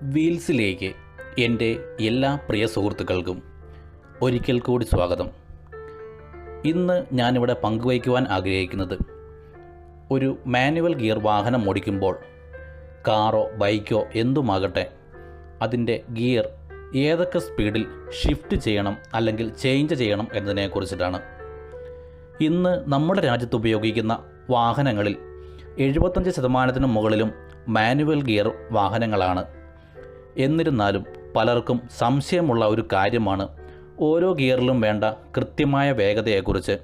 വീൽസിലേക്ക് എൻ്റെ എല്ലാ പ്രിയ സുഹൃത്തുക്കൾക്കും ഒരിക്കൽ കൂടി സ്വാഗതം. ഇന്ന് ഞാനിവിടെ പങ്കുവയ്ക്കുവാൻ ആഗ്രഹിക്കുന്നത് ഒരു മാനുവൽ ഗിയർ വാഹനം ഓടിക്കുമ്പോൾ കാറോ ബൈക്കോ എന്തുമാകട്ടെ അതിൻ്റെ ഗിയർ ഏതൊക്കെ സ്പീഡിൽ ഷിഫ്റ്റ് ചെയ്യണം അല്ലെങ്കിൽ ചേഞ്ച് ചെയ്യണം എന്നതിനെക്കുറിച്ചിട്ടാണ്. ഇന്ന് നമ്മുടെ രാജ്യത്ത് ഉപയോഗിക്കുന്ന വാഹനങ്ങളിൽ 75% മുകളിലും മാനുവൽ ഗിയർ വാഹനങ്ങളാണ്. എന്നിരുന്നാലും പലർക്കും സംശയമുള്ള ഒരു കാര്യമാണ് ഓരോ ഗിയറിലും വേണ്ട കൃത്യമായ വേഗതയെക്കുറിച്ച്.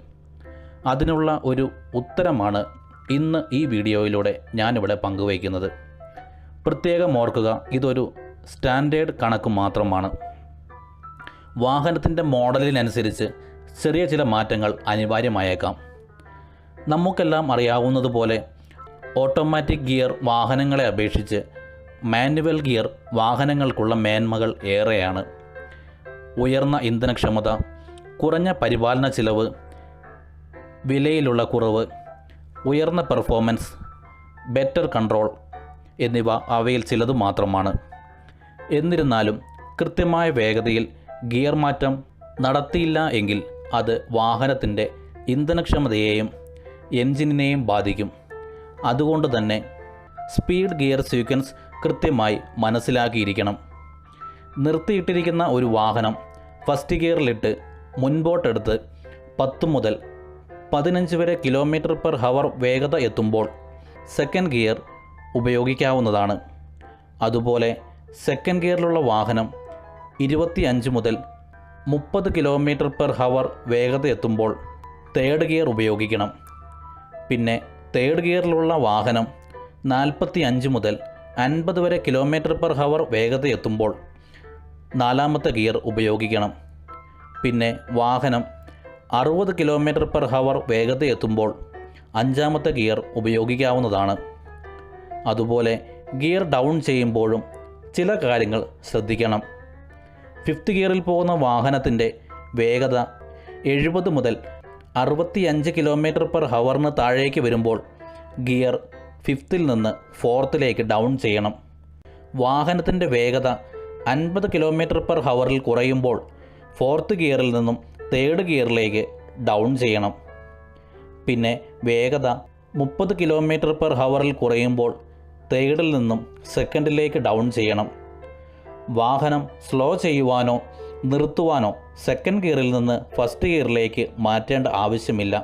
അതിനുള്ള ഒരു ഉത്തരമാണ് ഇന്ന് ഈ വീഡിയോയിലൂടെ ഞാനിവിടെ പങ്കുവയ്ക്കുന്നത്. പ്രത്യേകം ഓർക്കുക, ഇതൊരു സ്റ്റാൻഡേർഡ് കണക്ക് മാത്രമാണ്. വാഹനത്തിൻ്റെ മോഡലിനനുസരിച്ച് ചെറിയ ചില മാറ്റങ്ങൾ അനിവാര്യമായേക്കാം. നമുക്കെല്ലാം അറിയാവുന്നതുപോലെ ഓട്ടോമാറ്റിക് ഗിയർ വാഹനങ്ങളെ അപേക്ഷിച്ച് മാനുവൽ ഗിയർ വാഹനങ്ങൾക്കുള്ള മേന്മകൾ ഏറെയാണ്. ഉയർന്ന ഇന്ധനക്ഷമത, കുറഞ്ഞ പരിപാലന ചിലവ്, വിലയിലുള്ള കുറവ്, ഉയർന്ന പെർഫോമൻസ്, ബെറ്റർ കൺട്രോൾ എന്നിവ അവയിൽ ചിലത് മാത്രമാണ്. എന്നിരുന്നാലും കൃത്യമായ വേഗതയിൽ ഗിയർ മാറ്റം നടത്തിയില്ല എങ്കിൽ അത് വാഹനത്തിൻ്റെ ഇന്ധനക്ഷമതയെയും എൻജിനിനെയും ബാധിക്കും. അതുകൊണ്ട് തന്നെ സ്പീഡ് ഗിയർ സീക്വൻസ് കൃത്യമായി മനസ്സിലാക്കിയിരിക്കണം. നിർത്തിയിട്ടിരിക്കുന്ന ഒരു വാഹനം ഫസ്റ്റ് ഗിയറിലിട്ട് മുൻപോട്ടെടുത്ത് 10 മുതൽ 15 വരെ km/h വേഗത എത്തുമ്പോൾ സെക്കൻഡ് ഗിയർ ഉപയോഗിക്കാവുന്നതാണ്. അതുപോലെ സെക്കൻഡ് ഗിയറിലുള്ള വാഹനം 25 മുതൽ 30 km/h വേഗത എത്തുമ്പോൾ തേർഡ് ഗിയർ ഉപയോഗിക്കണം. പിന്നെ തേർഡ് ഗിയറിലുള്ള വാഹനം 45 മുതൽ 50 വരെ km/h വേഗത എത്തുമ്പോൾ നാലാമത്തെ ഗിയർ ഉപയോഗിക്കണം. പിന്നെ വാഹനം 60 km/h വേഗത എത്തുമ്പോൾ അഞ്ചാമത്തെ ഗിയർ ഉപയോഗിക്കാവുന്നതാണ്. അതുപോലെ ഗിയർ ഡൗൺ ചെയ്യുമ്പോഴും ചില കാര്യങ്ങൾ ശ്രദ്ധിക്കണം. ഫിഫ്ത്ത് ഗിയറിൽ പോകുന്ന വാഹനത്തിൻ്റെ വേഗത 70 മുതൽ 65 km/h താഴേക്ക് വരുമ്പോൾ ഗിയർ ഫിഫ്ത്തിൽ നിന്ന് ഫോർത്തിലേക്ക് ഡൗൺ ചെയ്യണം. വാഹനത്തിൻ്റെ വേഗത 50 km/h കുറയുമ്പോൾ ഫോർത്ത് ഗിയറിൽ നിന്നും തേർഡ് ഗിയറിലേക്ക് ഡൗൺ ചെയ്യണം. പിന്നെ വേഗത 30 km/h കുറയുമ്പോൾ തേർഡിൽ നിന്നും സെക്കൻഡിലേക്ക് ഡൗൺ ചെയ്യണം. വാഹനം സ്ലോ ചെയ്യുവാനോ നിർത്തുവാനോ സെക്കൻഡ് ഗിയറിൽ നിന്ന് ഫസ്റ്റ് ഗിയറിലേക്ക് മാറ്റേണ്ട ആവശ്യമില്ല.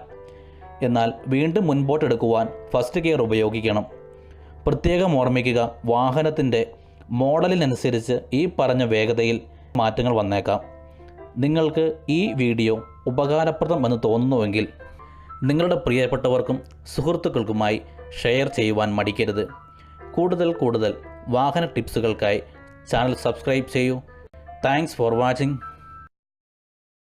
എന്നാൽ വീണ്ടും മുൻപോട്ടെടുക്കുവാൻ ഫസ്റ്റ് ഗിയർ ഉപയോഗിക്കണം. പ്രത്യേകം ഓർമ്മിക്കുക, വാഹനത്തിൻ്റെ മോഡലിനനുസരിച്ച് ഈ പറഞ്ഞ വേഗതയിൽ മാറ്റങ്ങൾ വന്നേക്കാം. നിങ്ങൾക്ക് ഈ വീഡിയോ ഉപകാരപ്രദമെന്ന് തോന്നുന്നുവെങ്കിൽ നിങ്ങളുടെ പ്രിയപ്പെട്ടവർക്കും സുഹൃത്തുക്കൾക്കുമായി ഷെയർ ചെയ്യുവാൻ മടിക്കരുത്. കൂടുതൽ വാഹന ടിപ്സുകൾക്കായി ചാനൽ സബ്സ്ക്രൈബ് ചെയ്യൂ. Thanks for watching.